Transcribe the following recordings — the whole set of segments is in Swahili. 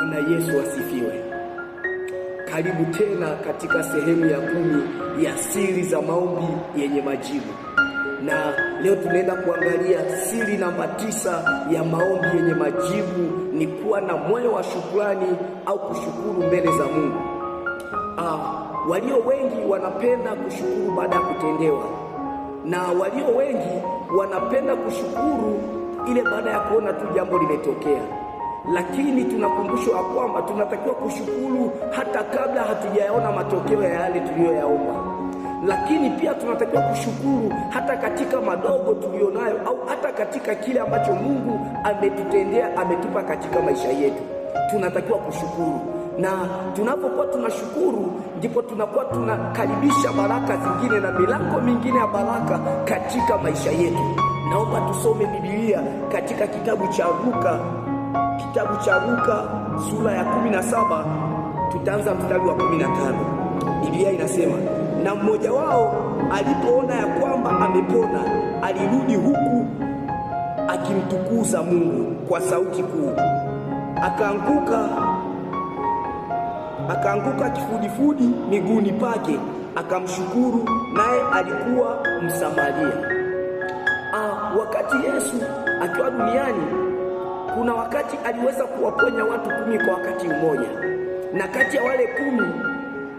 Bwana Yesu asifiwe. Karibu tena katika sehemu ya 10 ya siri za maombi yenye majibu. Na leo tunaenda kuangalia siri namba 9 ya maombi yenye majibu, ni kuwa na moyo wa shukrani au kushukuru mbele za Mungu. Walio wengi wanapenda kushukuru baada ya kutendewa, na walio wengi wanapenda kushukuru ile baada ya kuona tu jambo limetokea. Lakini tunakumbushwa kwamba tunatakiwa kushukuru hata kabla hatujayaona matokeo ya yale tuliyoyaomba. Lakini pia tunatakiwa kushukuru hata katika madogo tulionayo, au hata katika kile ambacho Mungu ametutendea, ametupa katika maisha yetu. Tunatakiwa kushukuru, na tunapokuwa tunashukuru ndipo tunakuwa tunakaribisha baraka zingine na milango mingine ya baraka katika maisha yetu. Naomba tusome Biblia katika kitabu cha Luka sura ya 17, tutaanza mstari wa 15. Biblia inasema, na mmoja wao alipoona ya kwamba amepona, alirudi huku akimtukuza Mungu kwa sauti kuu. Akaanguka kifudifudi miguuni pake, akamshukuru, naye alikuwa Msamaria. Wakati Yesu akiwa duniani, kuna wakati aliweza kuwaponya watu 10 kwa wakati mmoja, na kati ya wale 10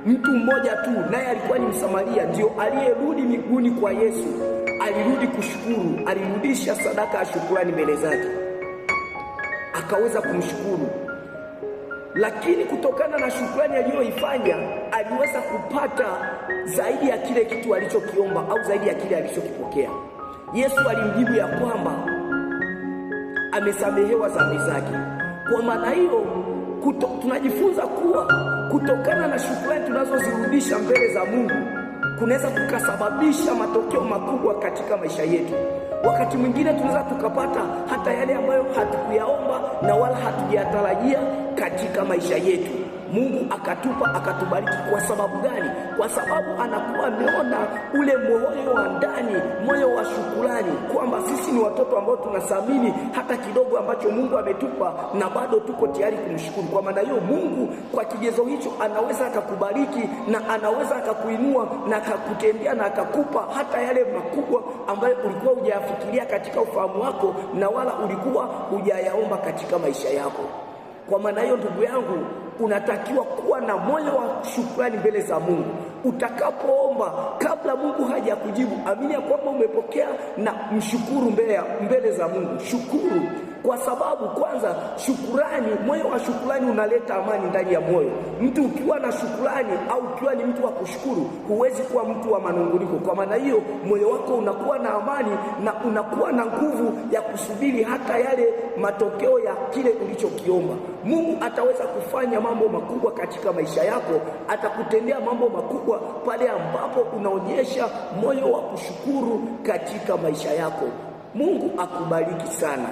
mtu mmoja tu, naye alikuwa ni Msamaria, ndio aliyerudi miguuni kwa Yesu. Alirudi kushukuru, alirudisha sadaka ya shukrani mbele zake, akaweza kumshukuru. Lakini kutokana na shukrani aliyoifanya, aliweza kupata zaidi ya kile kitu alichokiomba, au zaidi ya kile alichokipokea. Yesu alimjibu ya kwamba amesamehewa dhambi zake. Kwa maana hiyo tunajifunza kuwa kutokana na shukrani tunazozirudisha mbele za Mungu kunaweza kukasababisha matokeo makubwa katika maisha yetu. Wakati mwingine tunaweza tukapata hata yale ambayo hatukuyaomba na wala hatujayatarajia katika maisha yetu. Mungu akatupa, akatubariki. Kwa sababu gani? Kwa sababu anakuwa ameona ule moyo wa ndani, moyo wa shukrani, kwamba sisi ni watoto ambao tunathamini hata kidogo ambacho Mungu ametupa, na bado tuko tayari kumshukuru. Kwa maana hiyo, Mungu kwa kigezo hicho anaweza akakubariki, na anaweza akakuinua na akakutendea na akakupa hata yale makubwa ambayo ulikuwa hujayafikiria katika ufahamu wako, na wala ulikuwa hujayaomba katika maisha yako. Kwa maana hiyo, ndugu yangu, unatakiwa kuwa na moyo wa shukrani mbele za Mungu. Utakapoomba, kabla Mungu hajakujibu, amini ya kwamba umepokea, na mshukuru mbele za Mungu. Shukuru, kwa sababu kwanza shukrani, moyo wa shukrani unaleta amani ndani ya moyo. Mtu ukiwa na shukrani, au ukiwa ni mtu wa kushukuru, huwezi kuwa mtu wa manunguniko. Kwa maana hiyo, moyo wako unakuwa na amani, na unakuwa na nguvu ya kusubiri hata yale matokeo ya kile ulichokiomba. Mungu ataweza kufanya mambo makubwa katika maisha yako, atakutendea mambo makubwa pale ambapo unaonyesha moyo wa kushukuru katika maisha yako. Mungu akubariki sana.